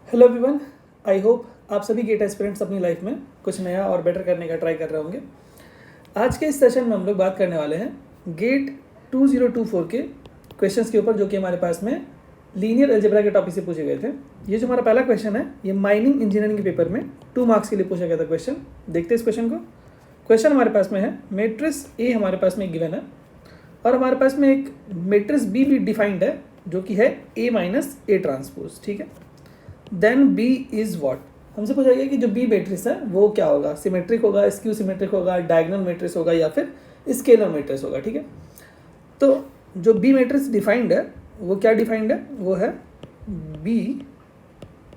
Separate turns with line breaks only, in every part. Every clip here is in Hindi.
हेलो एवरीवन, आई होप आप सभी गेट एस्पिरेंट्स अपनी लाइफ में कुछ नया और बेटर करने का ट्राई कर रहे होंगे। आज के इस सेशन में हम लोग बात करने वाले हैं गेट 2024 के क्वेश्चंस के ऊपर, जो कि हमारे पास में लीनियर अलजेब्रा के टॉपिक से पूछे गए थे। ये जो हमारा पहला क्वेश्चन है, ये माइनिंग इंजीनियरिंग के पेपर में 2 मार्क्स के लिए पूछा गया था क्वेश्चन। देखते हैं इस क्वेश्चन को। क्वेश्चन हमारे पास में है, मैट्रिक्स ए हमारे पास में गिवन है और हमारे पास में एक मैट्रिक्स बी भी डिफाइंड है, जो कि है ए माइनस ए ट्रांसपोज। ठीक है, देन बी इज व्हाट। हमसे पूछा गया कि जो बी मैट्रिक्स है वो क्या होगा, सिमेट्रिक होगा, स्क्यू सिमेट्रिक होगा, डायगोनल मैट्रिक्स होगा या फिर स्केलर मैट्रिक्स होगा। ठीक है, तो जो बी मैट्रिक्स डिफाइंड है वो क्या डिफाइंड है, वो है बी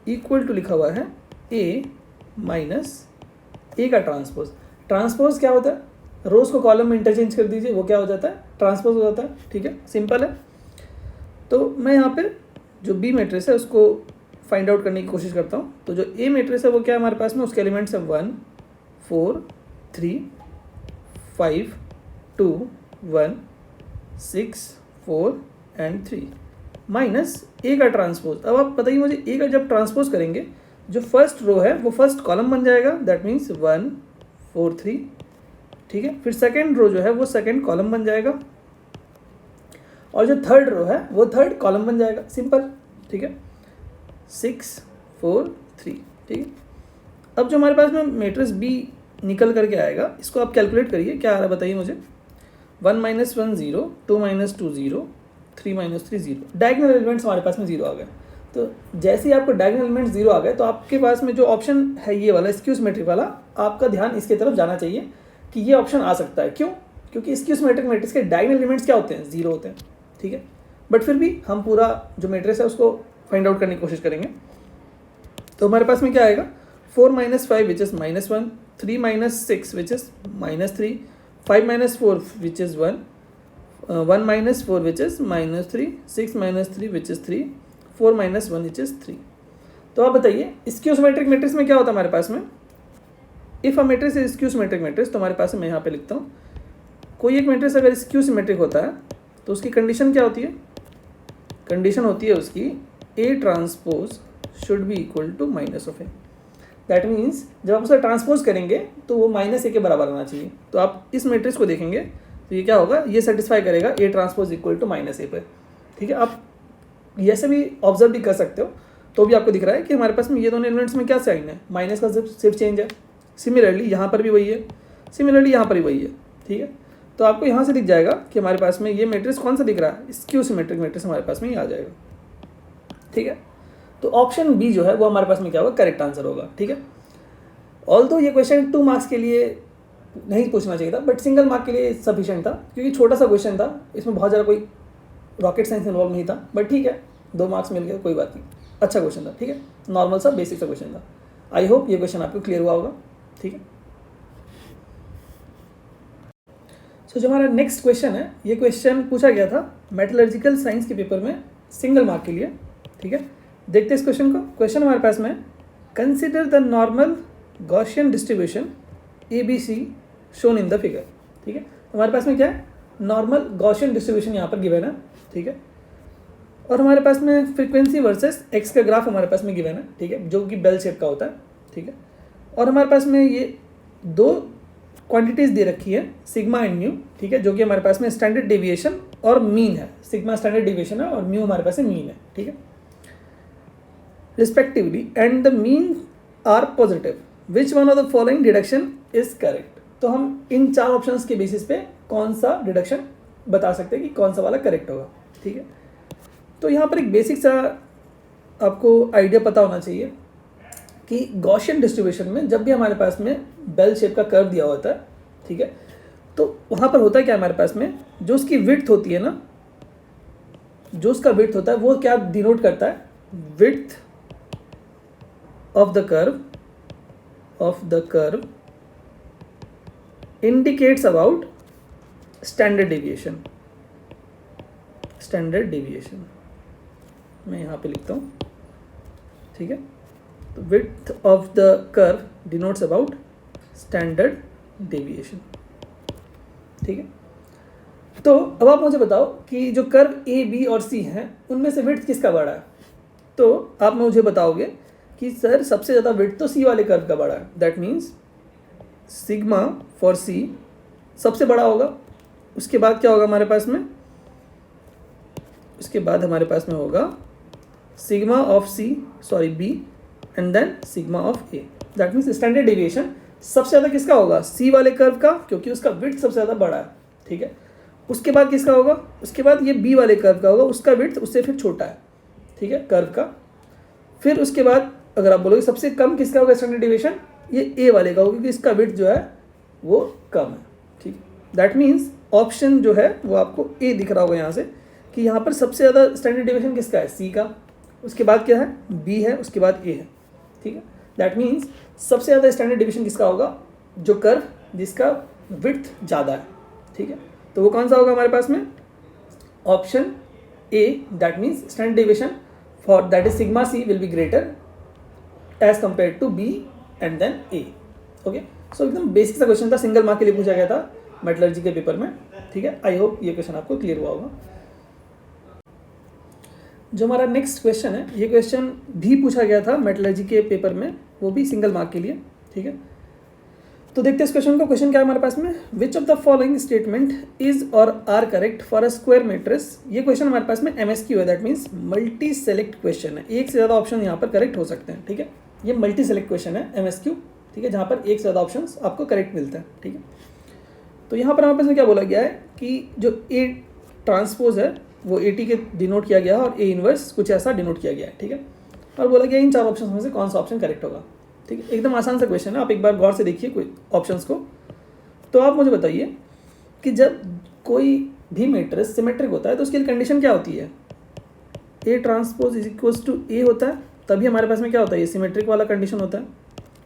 इक्वल टू लिखा हुआ है ए माइनस ए का ट्रांसपोज। ट्रांसपोज क्या होता है, रोज को कॉलम में इंटरचेंज कर दीजिए, वो क्या हो जाता है, ट्रांसपोज हो जाता है। ठीक है, सिंपल है। तो मैं यहाँ पे जो बी मैट्रिक्स है उसको फाइंड आउट करने की कोशिश करता हूँ। तो जो ए मैट्रिक्स है वो क्या है हमारे पास में, उसके एलिमेंट्स है 1 4 3 5 2 1 6 4 एंड 3 माइनस ए का ट्रांसपोज। अब आप बताइए मुझे, ए का जब ट्रांसपोज करेंगे जो फर्स्ट रो है वो फर्स्ट कॉलम बन जाएगा, दैट मीन्स 1 4 3। ठीक है, फिर सेकेंड रो जो है वो सेकेंड कॉलम बन जाएगा और जो थर्ड रो है वो थर्ड कॉलम बन जाएगा। सिंपल। ठीक है, 6 4 3। ठीक है, अब जो हमारे पास में मैट्रिक्स बी निकल करके आएगा, इसको आप कैलकुलेट करिए क्या आ रहा है, बताइए मुझे। 1 - 1 0, 2 - 2 0, 3 - 3 0। डायगोनल एलिमेंट्स हमारे पास में 0 आ गए। तो जैसे ही आपको डायगोनल एलिमेंट्स 0 आ गए तो आपके पास में जो ऑप्शन है ये वाला स्क्यू सिमेट्रिक वाला, आपका ध्यान इसके तरफ जाना चाहिए कि ये ऑप्शन आ सकता है। क्यों? क्योंकि स्क्यू सिमेट्रिक मैट्रिक्स के डायगोनल एलिमेंट्स क्या होते हैं, 0 होते हैं। ठीक है, बट फिर भी हम पूरा जो मैट्रिक्स है उसको फाइंड आउट करने की कोशिश करेंगे। तो हमारे पास में क्या आएगा, 4 - 5 which is -1, 3 - 6 which is -3, 5 - 4 which is 1, 1 - 4 which is -3, 6 - 3 which is 3, 4 - 1 which is 3। तो आप बताइए स्क्यू सिमेट्रिक मैट्रिक्स में क्या होता है हमारे पास में, if a matrix is skew symmetric matrix. तो हमारे पास में मैं यहाँ पे लिखता हूँ, कोई एक मैट्रिक्स अगर स्क्यू सिमेट्रिक होता है तो उसकी कंडीशन क्या होती है, कंडीशन होती है उसकी A transpose should be equal to minus of A. That means जब आप उसे ट्रांसपोज करेंगे तो वो -a के बराबर आना चाहिए। तो आप इस मैट्रिक्स को देखेंगे तो ये क्या होगा, ये सेटिस्फाई करेगा A transpose equal to -a पे। ठीक है, आप ऐसे भी ऑब्जर्व भी कर सकते हो, तो भी आपको दिख रहा है कि हमारे पास में ये दोनों एलिमेंट्स में क्या साइन है, माइनस का सिर्फ चेंज है। सिमिलरली यहाँ पर भी वही है, सिमिलरली यहाँ पर भी वही है। ठीक है, तो आपको यहाँ से दिख जाएगा कि हमारे पास में ये मैट्रिक्स कौन सा दिख रहा है, स्क्यू सिमेट्रिक मैट्रिक्स हमारे पास में ही आ जाएगा। ठीक है, तो ऑप्शन बी जो है वो हमारे पास में क्या होगा, करेक्ट आंसर होगा। ठीक है, ऑल्दो ये क्वेश्चन 2 मार्क्स के लिए नहीं पूछना चाहिए था, बट सिंगल मार्क के लिए सफिशिएंट था, क्योंकि छोटा सा क्वेश्चन था, इसमें बहुत ज़्यादा कोई रॉकेट साइंस इन्वॉल्व नहीं था। बट ठीक है, 2 मार्क्स मिल गए, कोई बात नहीं, अच्छा क्वेश्चन था। ठीक है, नॉर्मल सा बेसिक सा क्वेश्चन था। आई होप ये क्वेश्चन आपको क्लियर हुआ होगा। ठीक है, सो जो हमारा नेक्स्ट क्वेश्चन है, ये क्वेश्चन पूछा गया था मेटलर्जिकल साइंस के पेपर में सिंगल मार्क के लिए। ठीक है, देखते हैं इस क्वेश्चन को। क्वेश्चन हमारे पास में, consider the normal Gaussian distribution ABC shown in the figure. ठीक है, हमारे पास में क्या है, नॉर्मल गॉसियन डिस्ट्रीब्यूशन यहाँ पर गिवन है। ठीक है, और हमारे पास में फ्रीक्वेंसी वर्सेस एक्स का ग्राफ हमारे पास में गिवन है। ठीक है, जो कि बेल शेप का होता है। ठीक है, और हमारे पास में ये 2 क्वांटिटीज़ दे रखी है, सिग्मा एंड म्यू। ठीक है, जो कि हमारे पास में स्टैंडर्ड डेविएशन और मीन है। सिग्मा स्टैंडर्ड डेविएशन है और म्यू हमारे पास में मीन है। ठीक है, respectively, and the mean are positive, which one of the following deduction is correct. तो हम इन 4 ऑप्शंस के बेसिस पे कौन सा डिडक्शन बता सकते हैं कि कौन सा वाला करेक्ट होगा। ठीक है, तो यहाँ पर एक बेसिक सा आपको आइडिया पता होना चाहिए कि गॉसियन डिस्ट्रीब्यूशन में जब भी हमारे पास में बेल शेप का कर्व दिया होता है, ठीक है, तो वहाँ पर होता है क्या, हमारे पास में जो उसकी विड्थ होती है ना, जो उसका विड्थ होता है वो क्या डिनोट करता है, width of the curve indicates about standard deviation. मैं यहाँ पे लिखता हूँ। ठीक है, तो width of the curve denotes about standard deviation. ठीक है, तो अब आप मुझे बताओ कि जो कर्व A, B और C हैं उनमें से विड्थ किसका बड़ा है। तो आप मुझे बताओगे कि सर सबसे ज़्यादा विड्थ तो सी वाले कर्व का बड़ा है, दैट मीन्स सिग्मा फॉर सी सबसे बड़ा होगा। उसके बाद क्या होगा हमारे पास में, उसके बाद हमारे पास में होगा sigma of C sorry B and then sigma of A, that means standard deviation सबसे ज़्यादा किसका होगा, सी वाले कर्व का, क्योंकि उसका विड्थ सबसे ज़्यादा बड़ा है, ठीक है। उसके बाद किसका होगा, उसके बाद ये बी वाले कर्व का होगा, उसका विड्थ उससे फिर छोटा है, ठीक है, कर्व का। फिर उसके बाद अगर आप बोलोगे सबसे कम किसका होगा स्टैंडर्ड डेविएशन, ये ए वाले का होगा, क्योंकि इसका विड्थ जो है वो कम है, ठीक है। दैट मीन्स ऑप्शन जो है वो आपको ए दिख रहा होगा यहाँ से, कि यहाँ पर सबसे ज़्यादा स्टैंडर्ड डेविएशन किसका है, सी का, उसके बाद क्या है, बी है, उसके बाद ए है, ठीक है। दैट मीन्स सबसे ज़्यादा स्टैंडर्ड डेविएशन किसका होगा, जो कर्व जिसका विड्थ ज़्यादा है, ठीक है। तो वो कौन सा होगा हमारे पास में, option A, that means standard deviation for that is sigma C will be greater as compare to B and then A. Okay, so एकदम बेसिक सा क्वेश्चन था, सिंगल मार्क के लिए पूछा गया था मेटलर्जी के पेपर में, ठीक है। आई होप ये क्वेश्चन आपको क्लियर हुआ होगा। जो हमारा नेक्स्ट क्वेश्चन है, ये क्वेश्चन भी पूछा गया था मेटलर्जी के पेपर में, वो भी सिंगल मार्क के लिए, ठीक है। तो देखते हैं इस क्वेश्चन को। क्वेश्चन क्या है हमारे पास में, which of the following statement is और are correct for a square matrix. ये क्वेश्चन हमारे पास में एमएसक्यू है, that means multi select question है, एक से ज़्यादा ऑप्शन यहाँ पर करेक्ट हो सकते हैं, ठीक है। ये मल्टी सेलेक्ट क्वेश्चन है एमएसक्यू, ठीक है, जहाँ पर एक से ज़्यादा ऑप्शन आपको करेक्ट मिलता है, ठीक है। तो यहाँ पर हमारे पास में क्या बोला गया है कि जो ए ट्रांसपोज है वो ए टी के डिनोट किया गया है और ए इनवर्स कुछ ऐसा डिनोट किया गया है, ठीक है। और बोला गया इन चार ऑप्शन में से कौन सा ऑप्शन करेक्ट होगा, ठीक है। एकदम आसान सा क्वेश्चन है, आप एक बार गौर से देखिए कोई ऑप्शंस को। तो आप मुझे बताइए कि जब कोई भी मैट्रिक्स सिमेट्रिक होता है तो उसकी कंडीशन क्या होती है, A transpose is equals to A होता है, तभी हमारे पास में क्या होता है, ये सिमेट्रिक वाला कंडीशन होता है।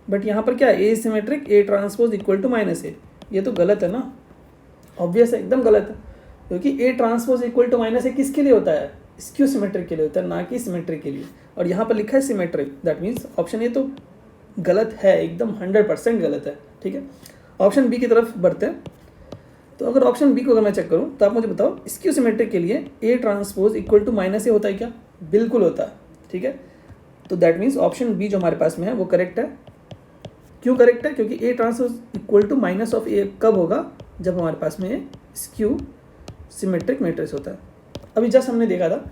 बट यहाँ पर क्या है, A symmetric A transpose equal to minus A, ये तो गलत है ना, ऑब्वियस है, एकदम गलत है, क्योंकि A transpose equal to minus A किसके लिए होता है, स्क्यू सिमेट्रिक के लिए होता है, ना कि सिमेट्रिक के लिए। और यहाँ पर लिखा है symmetric, that means option A तो गलत है, एकदम 100% गलत है, ठीक है। ऑप्शन बी की तरफ बढ़ते हैं। तो अगर ऑप्शन बी को अगर मैं चेक करूँ तो आप मुझे बताओ, स्क्यू सिमेट्रिक के लिए A transpose equal to minus A होता है क्या, बिल्कुल होता है, ठीक है। तो दैट मीन्स ऑप्शन बी जो हमारे पास में है वो करेक्ट है। क्यों करेक्ट है, क्योंकि A transpose equal to minus of A कब होगा, जब हमारे पास में स्क्यू सिमेट्रिक मैट्रिक्स होता है। अभी जस्ट हमने देखा था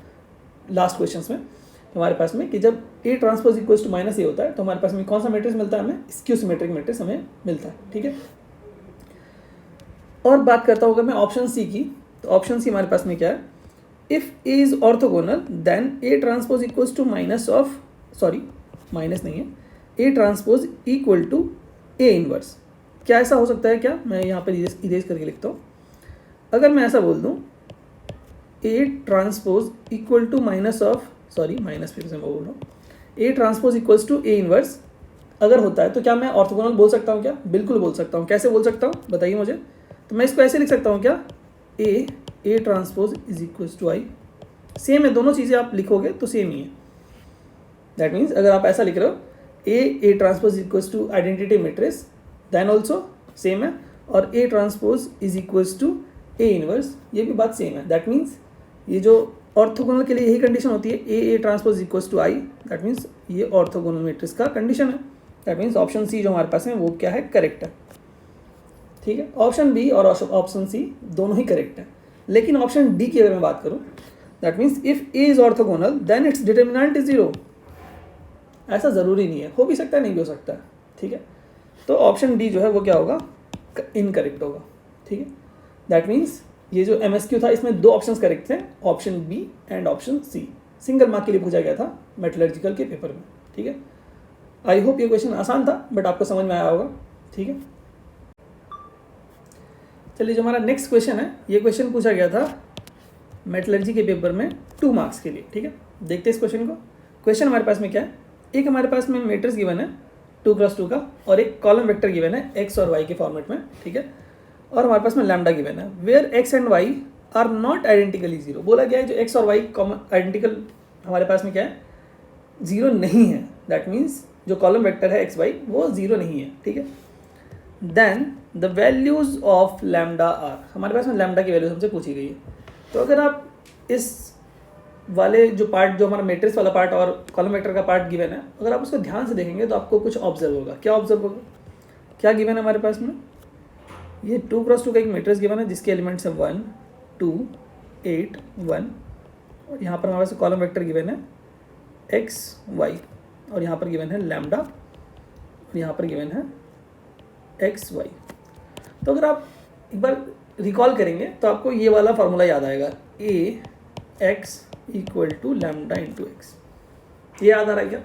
लास्ट क्वेश्चंस में हमारे पास में कि जब A transpose equals to minus A होता है तो हमारे पास में कौन सा मैट्रिक्स मिलता है, हमें स्क्यू सिमेट्रिक मैट्रिक्स हमें मिलता है, ठीक है। और बात करता हूँ मैं ऑप्शन सी की, तो ऑप्शन सी हमारे पास में क्या है, if A is orthogonal then A transpose equals to minus of, sorry minus नहीं है, A transpose equal to A inverse. क्या ऐसा हो सकता है क्या, मैं यहाँ पर इरेज करके लिखता हूँ। अगर मैं ऐसा बोल दूँ A transpose equal to minus of, sorry minus फिर से मैं बोल रहा हूँ, A transpose equals to A inverse अगर होता है तो क्या मैं ऑर्थोगोनल बोल सकता हूँ क्या, बिल्कुल बोल सकता हूँ। कैसे बोल सकता हूँ बताइए मुझे। तो मैं इसको ऐसे लिख सकता हूँ क्या, A transpose is equals to I, same है, दोनों चीज़ें आप लिखोगे तो सेम ही है। दैट मीन्स अगर आप ऐसा लिख रहे हो A transpose equals to identity matrix then also same है, और A transpose is equals to A inverse ये भी बात सेम है। दैट मीन्स ये जो ऑर्थोगोनल के लिए यही कंडीशन होती है, A transpose equals to I, that means ये ऑर्थोगोनल मैट्रिक्स का कंडीशन है। दैट मीन्स ऑप्शन सी जो हमारे पास है वो क्या है, करेक्ट है, ठीक है। ऑप्शन बी और ऑप्शन सी दोनों ही करेक्ट है, लेकिन ऑप्शन डी की अगर मैं बात करूँ, that means if A is orthogonal then its determinant is 0। ऐसा ज़रूरी नहीं है, हो भी सकता है, नहीं भी हो सकता है, ठीक है। तो ऑप्शन डी जो है वो क्या होगा, इनकरेक्ट होगा, ठीक है। दैट मीन्स ये जो एमएसक्यू था इसमें दो ऑप्शंस करेक्ट थे, option B and option C. Single mark के लिए पूछा गया था मेटलर्जिकल के पेपर में, ठीक है। आई होप ये क्वेश्चन आसान था बट आपको समझ में आया होगा, ठीक है। चलिए जो हमारा नेक्स्ट क्वेश्चन है, ये क्वेश्चन पूछा गया था मेटलर्जी के पेपर में 2 मार्क्स के लिए, ठीक है। देखते हैं इस क्वेश्चन को। क्वेश्चन हमारे पास में क्या है, एक हमारे पास में मैट्रिक्स गिवन है 2x2 का और एक कॉलम वेक्टर गिवन है x और y के फॉर्मेट में, ठीक है। और हमारे पास में लैम्डा गिवन है where x and y are not identically 0। बोला गया है जो x और y आइडेंटिकल हमारे पास में क्या है, 0 नहीं है। दैट मीन्स जो कॉलम वेक्टर है x y वो 0 नहीं है, ठीक है। Then the values of lambda are, हमारे पास में लैम्डा की वैल्यूज हमसे पूछी गई है। तो अगर आप इस वाले जो पार्ट, जो हमारा मैट्रिक्स वाला पार्ट और कॉलम वेक्टर का पार्ट गिवन है, अगर आप उसको ध्यान से देखेंगे तो आपको कुछ ऑब्जर्व होगा। क्या ऑब्जर्व होगा? क्या गिवन है हमारे पास में? ये 2x2 का एक मैट्रिक्स गिवन है जिसके एलिमेंट्स हैं 1 2 8 1, और यहाँ पर हमारे पास कॉलम वेक्टर गिवन है x y, और यहाँ पर गिवन है लैम्डा, और यहाँ पर गिवन है x y। तो अगर आप एक बार रिकॉल करेंगे तो आपको ये वाला फार्मूला याद आएगा, ax equal to lambda into x. ये याद आ रहा है क्या?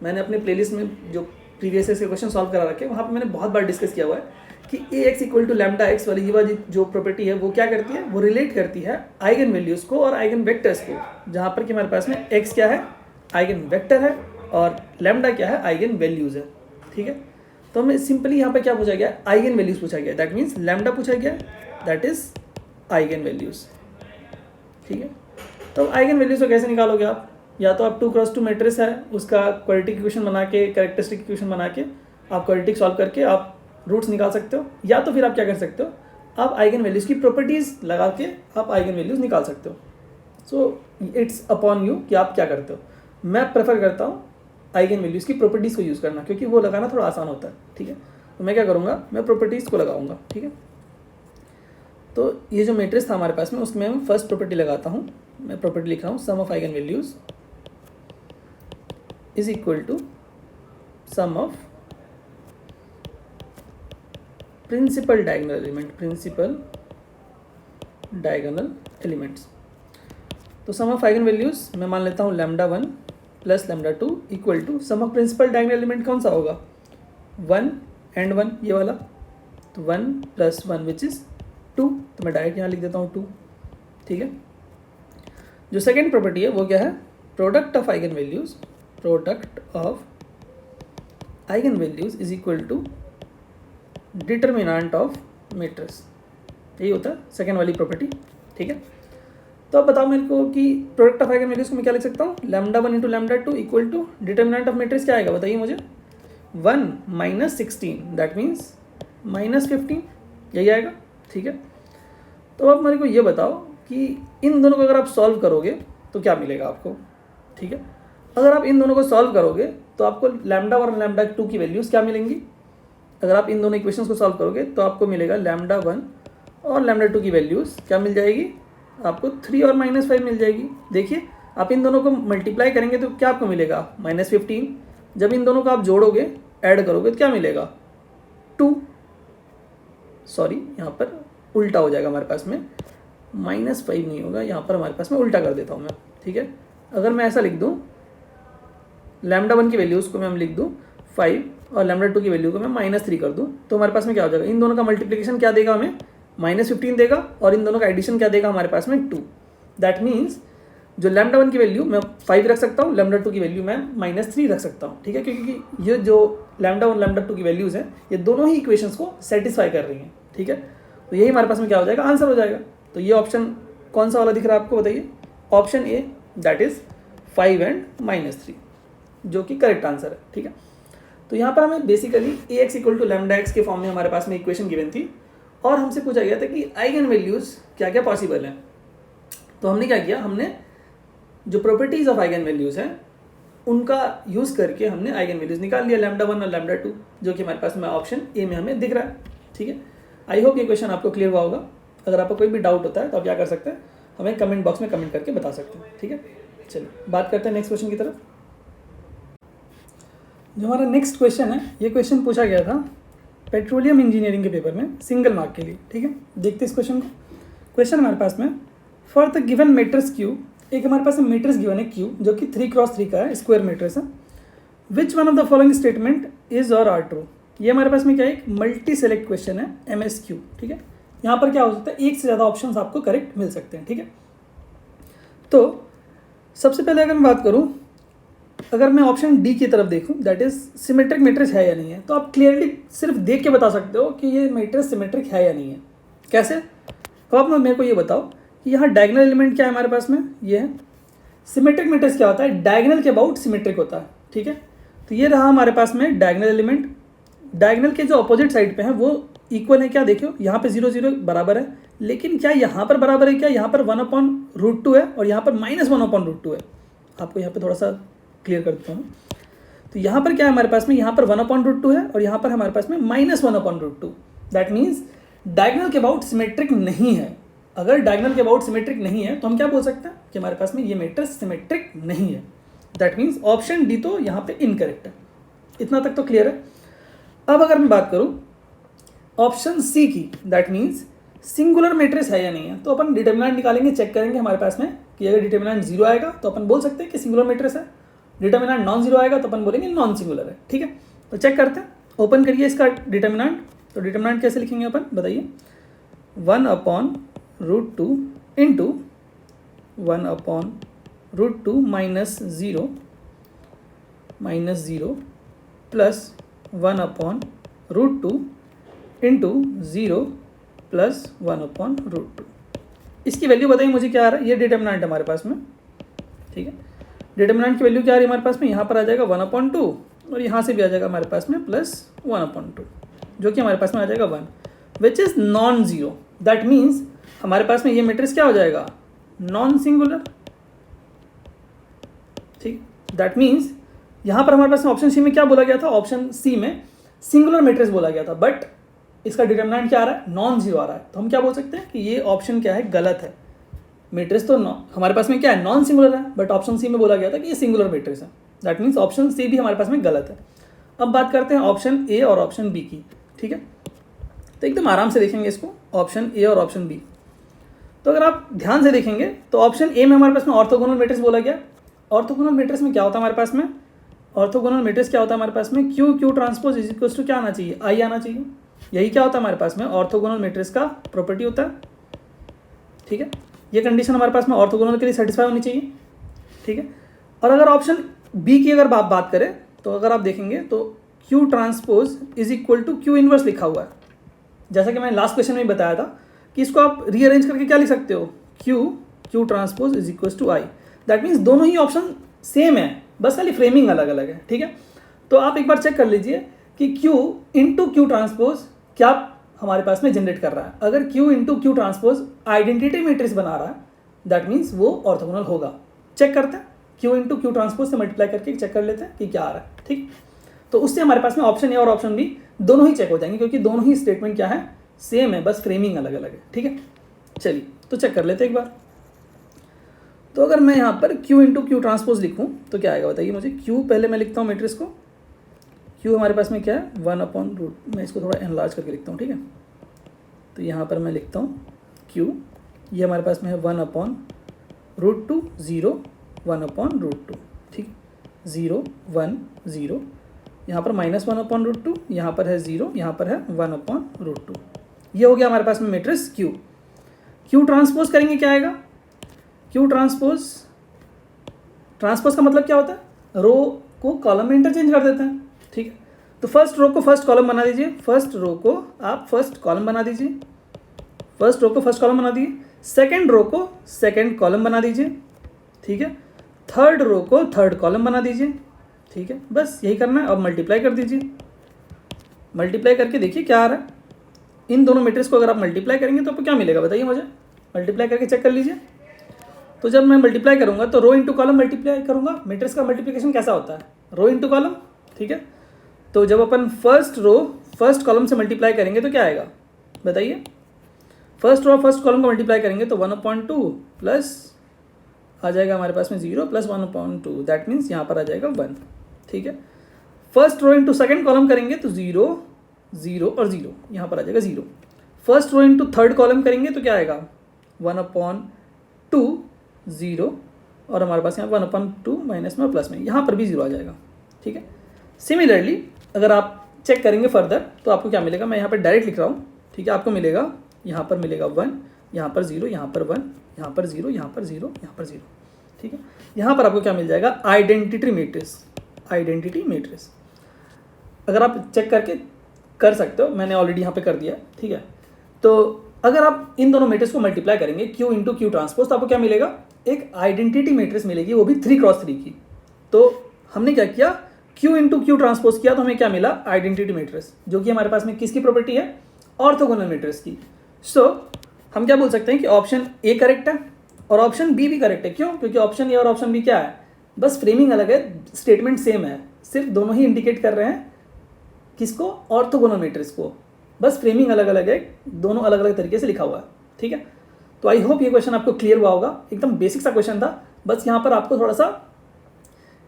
मैंने अपने प्लेलिस्ट में जो प्रीवियस के क्वेश्चन सॉल्व करा रखे हैं वहाँ पे मैंने बहुत बार डिस्कस किया हुआ है कि ax equal to lambda x वाली ये वाली जो प्रॉपर्टी है वो क्या करती है, वो रिलेट करती है आइगन वैल्यूज़ को और आइगन वेक्टर्स को, जहाँ पर कि हमारे पास में x क्या है, आइगन वेक्टर है, और लैम्डा क्या है, आइगन वैल्यूज़ है। ठीक है, तो हमें सिंपली यहाँ पर क्या पूछा गया, आइगन वैल्यूज़ पूछा गया, दैट मीन्स लैम्डा पूछा गया, दैट इज आइगन वैल्यूज़। ठीक है, तो आइगन वैल्यूज़ को कैसे निकालोगे आप? या तो आप 2x2 मैट्रिक्स है उसका क्वाड्रेटिक इक्वेशन बना के, कैरेक्टरिस्टिक इक्वेशन बना के आप क्वाड्रेटिक सॉल्व करके आप रूट्स निकाल सकते हो, या तो फिर आप क्या कर सकते हो, आप आइगन वैल्यूज़ की प्रॉपर्टीज़ लगा के आप आइगन वैल्यूज़ निकाल सकते हो। सो इट्स अपॉन यू कि आप क्या करते हो। मैं प्रेफर करता हूँ आइगन वैल्यूज़ की प्रॉपर्टीज़ को यूज़ करना, क्योंकि वो लगाना थोड़ा आसान होता है। ठीक है, तो मैं क्या करूँगा, मैं प्रॉपर्टीज़ को लगाऊंगा। ठीक है, तो ये जो मैट्रिक्स था हमारे पास में उसमें मैं फर्स्ट प्रॉपर्टी लगाता हूँ। मैं प्रॉपर्टी लिख रहा हूँ, sum of eigen values is equal to sum of principal diagonal element, principal diagonal elements. तो सम ऑफ आइगन वैल्यूज़ मैं मान लेता हूँ lambda 1 plus lambda 2 equal to sum of principal diagonal element कौन सा होगा, 1 एंड 1 ये वाला, तो 1 प्लस 1 विच इज़ 2, तो मैं डायरेक्ट यहाँ लिख देता हूँ 2। ठीक है, जो सेकेंड प्रॉपर्टी है वो क्या है, product of eigen values, product of eigen values is equal to determinant of matrix. यही होता है सेकेंड वाली प्रॉपर्टी। ठीक है, तो अब बताओ मेरे को कि प्रोडक्ट ऑफ आइगन वैल्यूज़ को मैं क्या लिख सकता हूँ, lambda 1 into lambda 2 equal to determinant of matrix क्या आएगा बताइए मुझे, 1 माइनस 16, दैट मीन्स माइनस 15, यही आएगा। ठीक है, तो अब मेरे को ये बताओ कि इन दोनों को अगर आप सॉल्व करोगे तो क्या मिलेगा आपको। ठीक है, अगर आप इन दोनों को सॉल्व करोगे तो आपको लैम्डा 1 और लैम्डा 2 की वैल्यूज़ क्या मिलेंगी। अगर आप इन दोनों इक्वेशंस को सॉल्व करोगे तो आपको मिलेगा लैम्डा 1 और लैम्डा 2 की वैल्यूज़ क्या मिल जाएगी आपको, 3 और -5 मिल जाएगी। देखिए आप इन दोनों को मल्टीप्लाई करेंगे तो क्या आपको मिलेगा, -15। जब इन दोनों को आप जोड़ोगे, ऐड करोगे तो क्या मिलेगा, 2। सॉरी, यहाँ पर उल्टा हो जाएगा हमारे पास में, -5 नहीं होगा, यहाँ पर हमारे पास में उल्टा कर देता हूँ मैं। ठीक है, अगर मैं ऐसा लिख दूँ, लैम्डा 1 की वैल्यूज़ को मैं लिख दूँ 5 और लैम्डा 2 की वैल्यू को मैं -3 कर दूँ, तो हमारे पास में क्या हो जाएगा, इन दोनों का मल्टीप्लिकेशन क्या देगा हमें, -15 देगा, और इन दोनों का एडिशन क्या देगा हमारे पास में, 2। दैट मीन्स जो लैम्डा 1 की वैल्यू मैं 5 रख सकता हूँ, लैम्डा 2 की वैल्यू मैं -3 रख सकता हूँ। ठीक है, क्योंकि ये जो लैम्डा 1 लैम्डा 2 की वैल्यूज़ हैं ये दोनों ही इक्वेशंस को सेटिस्फाई कर रही हैं। ठीक है, तो यही हमारे पास में क्या हो जाएगा, आंसर हो जाएगा। तो ये ऑप्शन कौन सा वाला दिख रहा है आपको बताइए, option A, that is 5 and -3, जो कि करेक्ट आंसर है। ठीक है, तो यहाँ पर हमें basically ax equal to lambda x के फॉर्म में हमारे पास में इक्वेशन गिवन थी, और हमसे पूछा गया था कि आइगन वैल्यूज़ क्या क्या पॉसिबल हैं। तो हमने क्या किया, हमने जो प्रॉपर्टीज़ ऑफ आइगन वैल्यूज़ हैं उनका यूज़ करके हमने आइगन वैल्यूज़ निकाल लिया, लैम्डा 1 और लैम्डा 2, जो कि हमारे पास में ऑप्शन ए में हमें दिख रहा है। ठीक है, आई होप ये क्वेश्चन आपको क्लियर हुआ होगा। अगर आपको कोई भी डाउट होता है तो आप क्या कर सकते हैं, हमें कमेंट बॉक्स में कमेंट करके बता सकते हैं। ठीक है, चलिए बात करते हैं नेक्स्ट क्वेश्चन की तरफ। जो हमारा नेक्स्ट क्वेश्चन है, ये क्वेश्चन पूछा गया था पेट्रोलियम इंजीनियरिंग के पेपर में सिंगल मार्क के लिए। ठीक है, देखते हैं इस क्वेश्चन को। क्वेश्चन हमारे पास में, for the given matrix Q, एक हमारे पास में मैट्रिक्स गिवन है क्यू, जो कि 3x3 का है, स्क्वायर मैट्रिक्स है। विच one of the following statement is और आर ट्रू। ये हमारे पास में क्या है, एक मल्टी सेलेक्ट क्वेश्चन है, MSQ। ठीक है, यहाँ पर क्या हो सकता है, एक से ज़्यादा ऑप्शन आपको करेक्ट मिल सकते हैं। ठीक है, तो सबसे पहले अगर मैं बात करूँ, अगर मैं ऑप्शन डी की तरफ देखूं, दैट इज सिमेट्रिक मैट्रिक्स है या नहीं है, तो आप क्लियरली सिर्फ देख के बता सकते हो कि ये मैट्रिक्स सिमेट्रिक है या नहीं है। कैसे, तो आप मेरे को ये बताओ कि यहाँ डायगोनल एलिमेंट क्या है हमारे पास में, ये है। सिमेट्रिक मैट्रिक्स क्या होता है, डायगोनल के अबाउट सिमेट्रिक होता है। ठीक है, तो ये रहा हमारे पास में डायगोनल एलिमेंट। डायगोनल के जो अपोजिट साइड पे हैं वो इक्वल है क्या, देखो यहाँ पे 0 0 बराबर है, लेकिन क्या यहाँ पर बराबर है? क्या यहाँ पर 1/√2 है और यहाँ पर -1/√2 है? आपको यहाँ पे थोड़ा सा क्लियर कर देता हूँ। तो यहाँ पर क्या है हमारे पास में? यहाँ पर 1/√2 है और यहाँ पर हमारे पास में -1/√2। दैट मीन्स डायगोनल के अबाउट सिमेट्रिक नहीं है। अगर डायगोनल के अबाउट सिमेट्रिक नहीं है तो हम क्या बोल सकते हैं कि हमारे पास में ये मैट्रिक्स सिमेट्रिक नहीं है। दैट मीन्स ऑप्शन डी तो यहाँ पे इनकरेक्ट है। इतना तक तो क्लियर है। अब अगर मैं बात करूँ ऑप्शन सी की, दैट मीन्स सिंगुलर मैट्रिक्स है या नहीं है, तो अपन डिटर्मिनेंट निकालेंगे, चेक करेंगे हमारे पास में कि अगर डिटर्मिनेंट 0 आएगा तो अपन बोल सकते हैं कि सिंगुलर मैट्रिक्स है। डिटर्मिनेंट नॉन जीरो आएगा तो अपन बोलेंगे नॉन सिंगुलर है। ठीक है, तो चेक करते हैं। ओपन करिए इसका डिटर्मिनेंट। तो डिटर्मिनेंट कैसे लिखेंगे अपन, बताइए। 1/√2 इंटू 1/√2 -0 प्लस 1/√2 इंटू 0 प्लस 1/√2। इसकी वैल्यू बताइए मुझे क्या आ रहा है। ये डिटर्मिनेंट है हमारे पास में। ठीक है, डिटर्मिनेंट की वैल्यू क्या आ रही है हमारे पास में? यहाँ पर आ जाएगा 1/2 और यहाँ से भी आ जाएगा हमारे पास में प्लस 1/2, जो कि हमारे पास में आ जाएगा 1, which is non zero. That means हमारे पास में ये मैट्रिक्स क्या हो जाएगा? Non singular. ठीक, दैट मीन्स यहाँ पर हमारे पास में ऑप्शन सी में क्या बोला गया था? ऑप्शन सी में सिंगुलर मैट्रिक्स बोला गया था, बट इसका डिटर्मिनेंट क्या आ रहा है? नॉन जीरो आ रहा है। तो हम क्या बोल सकते हैं कि ये ऑप्शन क्या है? गलत है। मैट्रिक्स तो हमारे पास में क्या है? नॉन सिंगुलर है, बट ऑप्शन सी में बोला गया था कि ये सिंगुलर मैट्रिक्स है। दैट मीन्स ऑप्शन सी भी हमारे पास में गलत है। अब बात करते हैं ऑप्शन ए और ऑप्शन बी की। ठीक है, तो एकदम आराम से देखेंगे इसको, ऑप्शन ए और ऑप्शन बी। तो अगर आप ध्यान से देखेंगे तो ऑप्शन ए में हमारे पास में ऑर्थोगोनल मैट्रिक्स बोला गया। ऑर्थोगोनल मैट्रिक्स में क्या होता है हमारे पास में? ऑर्थोगोनल मैट्रिक्स क्या होता है हमारे पास में? Q transpose is equal to क्या आना चाहिए? आई आना चाहिए। यही क्या होता है हमारे पास में? ऑर्थोगोनल मैट्रिक्स का प्रॉपर्टी होता है। ठीक है, ये कंडीशन हमारे पास में ऑर्थोगोनल के लिए सेटिस्फाई होनी चाहिए। ठीक है, और अगर ऑप्शन बी की अगर आप बात करें तो अगर आप देखेंगे तो Q transpose is equal to Q inverse लिखा हुआ है। जैसा कि मैंने लास्ट क्वेश्चन में बताया था कि इसको आप रीअरेंज करके क्या लिख सकते हो? Q transpose is equal to I. That means दोनों ही ऑप्शन सेम है, बस खाली फ्रेमिंग अलग अलग है। ठीक है, तो आप एक बार चेक कर लीजिए कि क्यू इंटू क्यू ट्रांसपोज क्या हमारे पास में जनरेट कर रहा है। अगर Q into Q transpose identity matrix बना रहा है, दैट मीन्स वो ऑर्थोगोनल होगा। चेक करते हैं, क्यू इंटू क्यू ट्रांसपोज से मल्टीप्लाई करके चेक कर लेते हैं कि क्या आ रहा है। ठीक, तो उससे हमारे पास में ऑप्शन ए और ऑप्शन बी दोनों ही चेक हो जाएंगे, क्योंकि दोनों ही स्टेटमेंट क्या है? सेम है, बस फ्रेमिंग अलग अलग है। ठीक है, चलिए तो चेक कर लेते हैं एक बार। तो अगर मैं यहाँ पर क्यू इंटू क्यू ट्रांसपोज लिखूँ तो क्या आएगा बताइए मुझे। क्यू पहले मैं लिखता हूँ मैट्रिक्स को। क्यू हमारे पास में क्या है? 1/√। मैं इसको थोड़ा एनलार्ज करके लिखता हूँ। ठीक है, तो यहाँ पर मैं लिखता हूँ क्यू, ये हमारे पास में है 1/√2 0 1/√2। ठीक, 0 1 0, यहाँ पर -1/√2, यहाँ पर है 0, यहाँ पर है 1/√2। ये हो गया हमारे पास में मैट्रिक्स क्यू। क्यू ट्रांसपोज करेंगे क्या आएगा? क्यू ट्रांसपोज का मतलब क्या होता है? रो को कॉलम में इंटरचेंज कर देते हैं। ठीक है, तो फर्स्ट रो को फर्स्ट कॉलम बना दीजिए। फर्स्ट रो को आप फर्स्ट कॉलम बना दीजिए। फर्स्ट रो को फर्स्ट कॉलम बना दीजिए। सेकंड रो को सेकंड कॉलम बना दीजिए। ठीक है, थर्ड रो को थर्ड कॉलम बना दीजिए। ठीक है, बस यही करना है। अब मल्टीप्लाई कर दीजिए। मल्टीप्लाई करके देखिए क्या आ रहा है। इन दोनों मैट्रिक्स को अगर आप मल्टीप्लाई करेंगे तो आपको क्या मिलेगा बताइए मुझे। मल्टीप्लाई करके चेक कर लीजिए। तो जब मैं मल्टीप्लाई करूंगा तो रो इंटू कॉलम मल्टीप्लाई करूंगा। मैट्रिक्स का मल्टीप्लिकेशन कैसा होता है? Rho into column. ठीक है, तो जब अपन फर्स्ट रो फर्स्ट कॉलम से मल्टीप्लाई करेंगे तो क्या आएगा बताइए। फर्स्ट रो फर्स्ट कॉलम को मल्टीप्लाई करेंगे तो 1/2 प्लस आ जाएगा हमारे पास में 0 प्लस 1/2। दैट मीन्स यहाँ पर आ जाएगा 1। ठीक है, first row into second column करेंगे तो 0 0 और 0, यहाँ पर आ जाएगा 0। First row into third column करेंगे तो क्या आएगा 1/2 0, और हमारे पास यहाँ 1/2 माइनस में प्लस में, यहाँ पर भी 0 आ जाएगा। ठीक है, सिमिलरली अगर आप चेक करेंगे फर्दर तो आपको क्या मिलेगा, मैं यहाँ पर डायरेक्ट लिख रहा हूँ। ठीक है, आपको मिलेगा यहाँ पर मिलेगा 1, यहाँ पर 0, यहाँ पर 1, यहाँ पर 0, यहाँ पर 0, यहाँ पर 0। ठीक है, यहाँ पर आपको क्या मिल जाएगा? Identity matrix. आइडेंटिटी मैट्रिक्स अगर आप चेक करके कर सकते हो, मैंने ऑलरेडी यहाँ पे कर दिया। ठीक है, तो अगर आप इन दोनों मैट्रिक्स को मल्टीप्लाई करेंगे क्यू इंटू क्यू ट्रांसपोज तो आपको क्या मिलेगा? एक आइडेंटिटी मैट्रिक्स मिलेगी, वो भी 3x3 की। तो हमने क्या किया? क्यू इंटू क्यू ट्रांसपोज किया तो हमें क्या मिला? आइडेंटिटी मैट्रिक्स, जो कि हमारे पास में किसकी प्रॉपर्टी है? ऑर्थोगोनल मैट्रिक्स की। सो हम क्या बोल सकते हैं कि ऑप्शन ए करेक्ट है और ऑप्शन बी भी करेक्ट है। क्यों? क्योंकि ऑप्शन ए और ऑप्शन बी क्या है, बस फ्रेमिंग अलग है, स्टेटमेंट सेम है, सिर्फ दोनों ही इंडिकेट कर रहे हैं किसको, ऑर्थोगोनोमेट्रिक्स को, बस फ्रेमिंग अलग अलग है, दोनों अलग अलग तरीके से लिखा हुआ है। ठीक है, तो आई होप ये क्वेश्चन आपको क्लियर हुआ होगा। एकदम बेसिक सा क्वेश्चन था, बस यहाँ पर आपको थोड़ा सा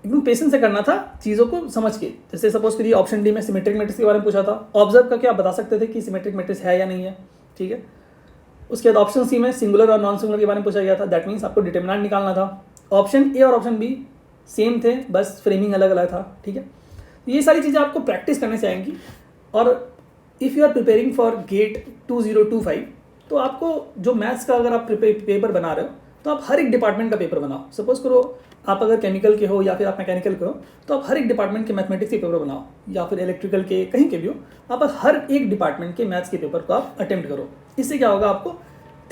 एकदम पेशेंस से करना था चीज़ों को समझ के। जैसे सपोज करिए ऑप्शन डी में सिमेट्रिक मैट्रिक्स के बारे में पूछा था, ऑब्जर्व करके आप बता सकते थे कि सिमेट्रिक मैट्रिक्स है या नहीं है। ठीक है, उसके बाद ऑप्शन सी में सिंगुलर और नॉन सिंगुलर के बारे में पूछा गया था, दैट मीन्स आपको डिटरमिनेंट निकालना था। ऑप्शन ए और ऑप्शन बी सेम थे, बस फ्रेमिंग अलग अलग था। ठीक है, तो ये सारी चीज़ें आपको प्रैक्टिस करने से आएंगी। और if you are preparing for GATE 2025, तो आपको जो मैथ्स का अगर आप पेपर बना रहे हो तो आप हर एक डिपार्टमेंट का पेपर बनाओ। सपोज करो आप अगर केमिकल के हो या फिर आप मैकेनिकल के हो, तो आप हर एक डिपार्टमेंट के मैथमेटिक्स के पेपर बनाओ, या फिर इलेक्ट्रिकल के कहीं के भी हो, आप हर एक डिपार्टमेंट के मैथ्स के पेपर को आप अटेम्प्ट करो। इससे क्या होगा, आपको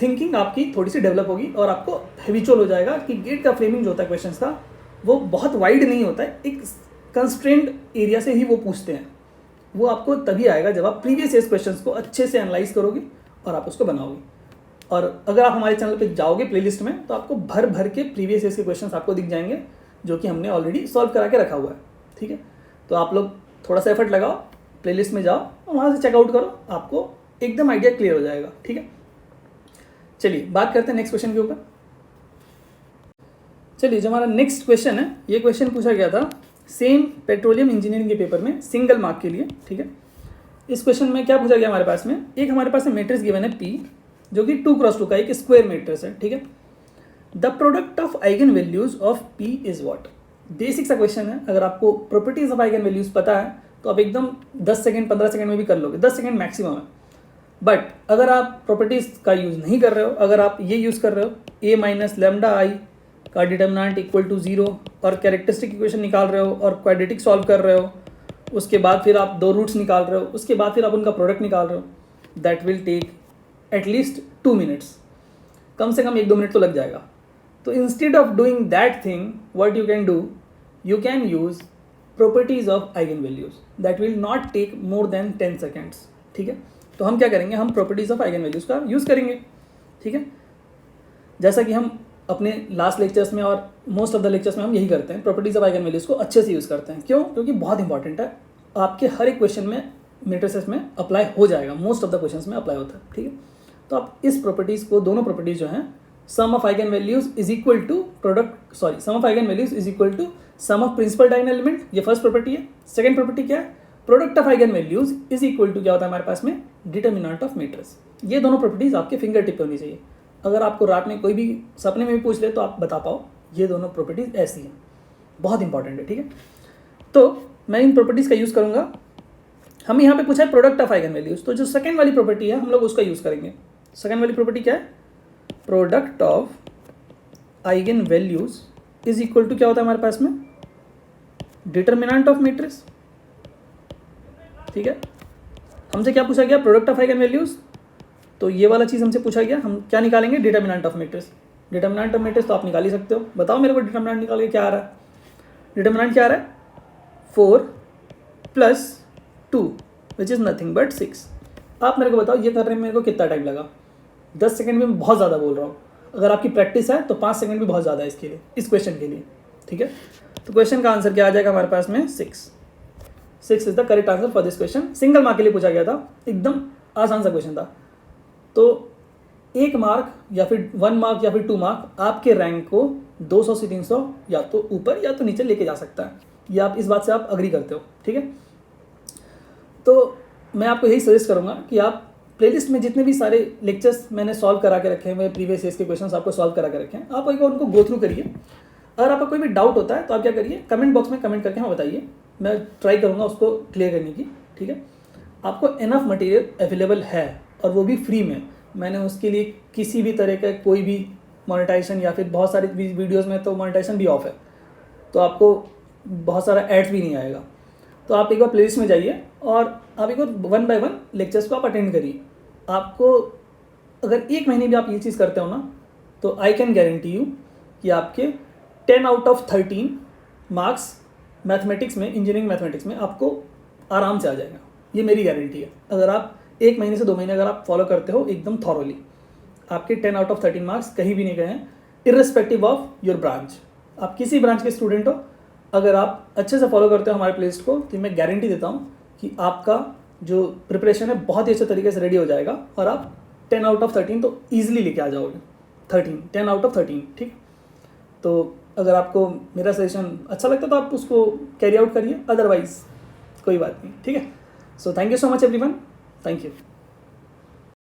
थिंकिंग आपकी थोड़ी सी डेवलप होगी और आपको हैबिचुअल हो जाएगा कि गेट का फ्रेमिंग जो होता है क्वेश्चन का वो बहुत वाइड नहीं होता है, एक कंस्ट्रेंड एरिया से ही वो पूछते हैं। वो आपको तभी आएगा जब आप प्रीवियस ईयर क्वेश्चंस को अच्छे से एनालाइज करोगे और आप उसको बनाओगे। और अगर आप हमारे चैनल पे जाओगे प्लेलिस्ट में, तो आपको भर भर के प्रीवियस ईयर के क्वेश्चंस आपको दिख जाएंगे जो कि हमने ऑलरेडी सॉल्व करा के रखा हुआ है। ठीक है, तो आप लोग थोड़ा सा एफर्ट लगाओ, प्लेलिस्ट में जाओ और वहाँ से चेकआउट करो, आपको एकदम आइडिया क्लियर हो जाएगा। ठीक है, चलिए बात करते हैं नेक्स्ट क्वेश्चन के ऊपर। चलिए, जो हमारा नेक्स्ट क्वेश्चन है, ये क्वेश्चन पूछा गया था सेम पेट्रोलियम इंजीनियरिंग के पेपर में सिंगल मार्क के लिए। ठीक है, इस क्वेश्चन में क्या पूछा गया हमारे पास में, एक हमारे पास मैट्रिक्स गिवन है P, जो कि 2x2 का एक स्क्वायर मैट्रिक्स है। ठीक है, the product of eigen values of P is what. Basic सा क्वेश्चन है, अगर आपको प्रॉपर्टीज ऑफ आइगन वैल्यूज पता है तो आप एकदम 10 सेकंड 15 सेकंड में भी कर लोगे, 10 सेकंड मैक्सिमम है। बट अगर आप प्रॉपर्टीज का यूज़ नहीं कर रहे हो, अगर आप ये यूज़ कर रहे हो a माइनस लेमडा आई का डिटर्मिनेंट इक्वल टू 0 और कैरेक्टरिस्टिक इक्वेशन निकाल रहे हो और क्वाड्रेटिक सॉल्व कर रहे हो, उसके बाद फिर आप दो रूट्स निकाल रहे हो, उसके बाद फिर आप उनका प्रोडक्ट निकाल रहे हो, that will take at least 2 minutes, कम से कम 1-2 मिनट तो लग जाएगा। तो instead of doing that thing, what you can do, you can use properties of eigen values, that will not take more than 10 seconds. ठीक है, तो हम क्या करेंगे, हम प्रॉपर्टीज ऑफ आइगन वैल्यूज का यूज़ करेंगे। ठीक है, जैसा कि हम अपने लास्ट लेक्चर्स में और मोस्ट ऑफ द लेक्चर्स में हम यही करते हैं, प्रॉपर्टीज ऑफ आइगन वैल्यूज को अच्छे से यूज़ करते हैं। क्यों? क्योंकि बहुत इंपॉर्टेंट है, आपके हर एक क्वेश्चन में मैट्रिसेस में अप्लाई हो जाएगा, मोस्ट ऑफ द क्वेश्चंस में अप्लाई होता है। ठीक है, तो आप इस प्रॉपर्टीज़ को, दोनों प्रॉपर्टीज जो हैं, sum of eigen values is equal to sum of eigen values is equal to sum of principal diagonal element, ये फर्स्ट प्रॉपर्टी है। सेकंड प्रॉपर्टी क्या है, product of eigen values is equal to क्या होता है हमारे पास में, डिटर्मिनेंट ऑफ मैट्रिक्स। ये दोनों प्रॉपर्टीज आपके फिंगर टिप पे होनी चाहिए। अगर आपको रात में कोई भी सपने में भी पूछ ले तो आप बता पाओ ये दोनों प्रॉपर्टीज ऐसी हैं, बहुत इंपॉर्टेंट है। ठीक है, तो मैं इन प्रॉपर्टीज का यूज़ करूंगा। हमें यहाँ पे पूछा है प्रोडक्ट ऑफ आइगन वैल्यूज, तो जो सेकंड वाली प्रॉपर्टी है हम लोग उसका यूज़ करेंगे। सेकंड वाली प्रॉपर्टी क्या है, product of eigen values is equal to क्या होता है हमारे पास में, डिटर्मिनेंट ऑफ मैट्रिक्स। ठीक है, हमसे क्या पूछा गया, प्रोडक्ट ऑफ आइगन वैल्यूज, तो ये वाला चीज़ हमसे पूछा गया, हम क्या निकालेंगे, determinant of matrix. Determinant of matrix तो आप निकाल ही सकते हो, बताओ मेरे को डिटर्मिनेंट निकाल के क्या आ रहा है। डिटर्मिनेंट क्या आ रहा है, 4 + 2 विच इज़ नथिंग बट 6। आप मेरे को बताओ ये करने में मेरे को कितना टाइम लगा। 10 सेकंड में मैं बहुत ज़्यादा बोल रहा हूँ, अगर आपकी प्रैक्टिस है तो 5 सेकंड भी बहुत ज़्यादा है इसके लिए, इस क्वेश्चन के लिए। ठीक है, तो क्वेश्चन का आंसर क्या आ जाएगा हमारे पास में, 6 is the correct answer for this question. Single mark के लिए पूछा गया था, एकदम आसान सा क्वेश्चन था। तो 1 मार्क या फिर 1 मार्क या फिर 2 मार्क आपके रैंक को 200 से 300 या तो ऊपर या तो नीचे लेके जा सकता है, ये आप इस बात से आप अग्री करते हो। ठीक है, तो मैं आपको यही सजेस्ट करूँगा कि आप प्लेलिस्ट में जितने भी सारे लेक्चर्स मैंने सॉल्व करा के रखे हैं, मैं प्रीवियस ईयर्स के क्वेश्चंस आपको सॉल्व करा के रखे हैं, आप एक बार उनको गो थ्रू करिए। अगर आपका कोई भी डाउट होता है तो आप क्या करिए, कमेंट बॉक्स में कमेंट करके हमें बताइए, मैं ट्राई करूँगा उसको क्लियर करने की। ठीक है, आपको इनफ मटेरियल अवेलेबल है और वो भी फ्री में। मैंने उसके लिए किसी भी तरह का कोई भी मोनेटाइजेशन या फिर बहुत सारी वीडियोस में तो मोनेटाइजेशन भी ऑफ है, तो आपको बहुत सारा एड्स भी नहीं आएगा। तो आप एक बार प्लेलिस्ट में जाइए और आप एक बार 1 बाय 1 लेक्चर्स को आप अटेंड करिए। आपको अगर 1 महीने भी आप ये चीज़ करते हो ना, तो आई कैन गारंटी यू कि आपके 10 आउट ऑफ 13 मार्क्स मैथमेटिक्स में, इंजीनियरिंग मैथमेटिक्स में आपको आराम से आ जाएगा, ये मेरी गारंटी है। अगर आप 1 महीने से 2 महीने अगर आप फॉलो करते हो एकदम थॉरोली, आपके 10 आउट ऑफ 13 मार्क्स कहीं भी नहीं गए हैं, इर्रेस्पेक्टिव ऑफ योर ब्रांच। आप किसी ब्रांच के स्टूडेंट हो, अगर आप अच्छे से फॉलो करते हो हमारे प्लेलिस्ट को, तो मैं गारंटी देता हूँ कि आपका जो प्रिपरेशन है बहुत ही अच्छे तरीके से रेडी हो जाएगा और आप 10 आउट ऑफ 13 तो ईजिली लेके आ जाओगे। 10 आउट ऑफ 13, ठीक। तो अगर आपको मेरा सजेशन अच्छा लगता है तो आप उसको कैरी आउट करिए, अदरवाइज कोई बात नहीं, ठीक है। So thank you so much everyone, thank you.